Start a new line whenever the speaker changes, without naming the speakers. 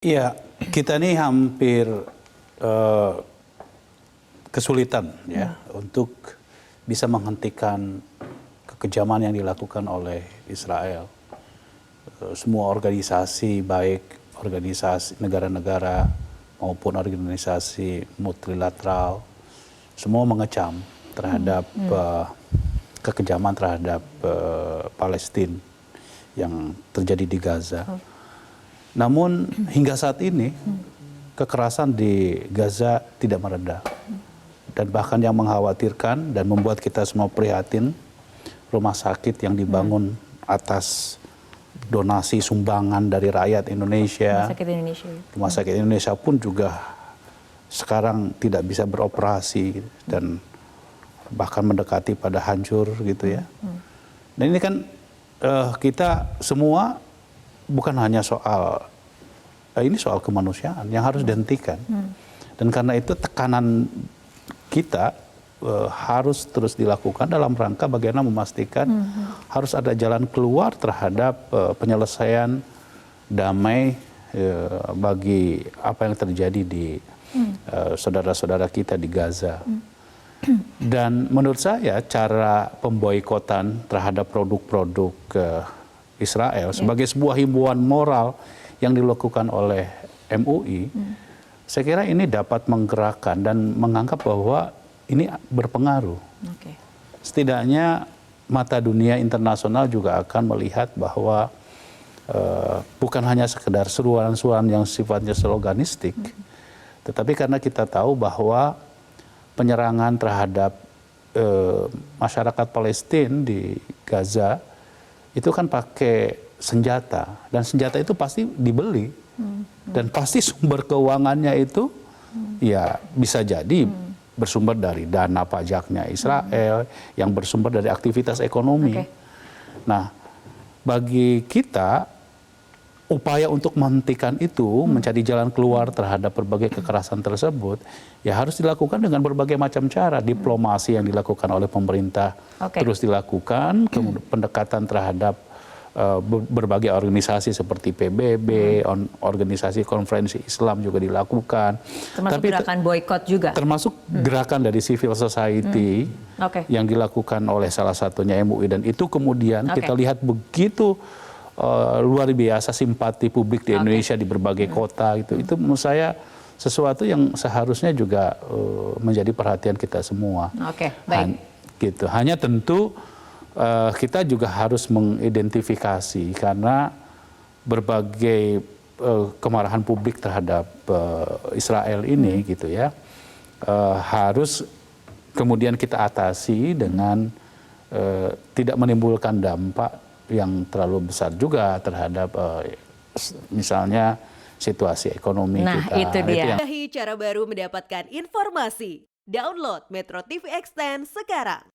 Iya, kita ini hampir kesulitan ya untuk bisa menghentikan kekejaman yang dilakukan oleh Israel. Semua organisasi, baik organisasi negara-negara maupun organisasi multilateral, semua mengecam terhadap kekejaman terhadap Palestina yang terjadi di Gaza. Namun hingga saat ini kekerasan di Gaza tidak mereda. Dan bahkan yang mengkhawatirkan dan membuat kita semua prihatin, rumah sakit yang dibangun atas donasi sumbangan dari rakyat Indonesia. Rumah sakit Indonesia pun juga sekarang tidak bisa beroperasi dan bahkan mendekati pada hancur gitu ya. Dan ini kan kita semua bukan hanya soal ini soal kemanusiaan yang harus dihentikan. Dan karena itu tekanan kita harus terus dilakukan dalam rangka bagaimana memastikan harus ada jalan keluar terhadap penyelesaian damai bagi apa yang terjadi di saudara-saudara kita di Gaza. Dan menurut saya cara pemboikotan terhadap produk-produk Israel sebagai sebuah himbauan moral yang dilakukan oleh MUI, saya kira ini dapat menggerakkan dan menganggap bahwa ini berpengaruh. Setidaknya mata dunia internasional juga akan melihat bahwa bukan hanya sekedar seruan-seruan yang sifatnya sloganistik, tetapi karena kita tahu bahwa penyerangan terhadap masyarakat Palestina di Gaza itu kan pakai senjata, dan senjata itu pasti dibeli dan pasti sumber keuangannya itu ya bisa jadi bersumber dari dana pajaknya Israel yang bersumber dari aktivitas ekonomi. Nah, bagi kita upaya untuk menghentikan itu, mencari jalan keluar terhadap berbagai kekerasan tersebut, ya harus dilakukan dengan berbagai macam cara. Diplomasi yang dilakukan oleh pemerintah terus dilakukan, kemudian pendekatan terhadap berbagai organisasi seperti PBB, organisasi konferensi Islam juga dilakukan.
Termasuk gerakan boykot juga? Termasuk
gerakan dari civil society yang dilakukan oleh salah satunya MUI. Dan itu kemudian kita lihat begitu luar biasa simpati publik di Indonesia di berbagai kota gitu. Itu menurut saya sesuatu yang seharusnya juga menjadi perhatian kita semua.
Baik.
Gitu. Hanya tentu kita juga harus mengidentifikasi karena berbagai kemarahan publik terhadap Israel ini gitu ya, harus kemudian kita atasi dengan tidak menimbulkan dampak yang terlalu besar juga terhadap misalnya situasi ekonomi kita.
Nah, itu dia.
Cara baru mendapatkan informasi. Download Metro TV Extend sekarang.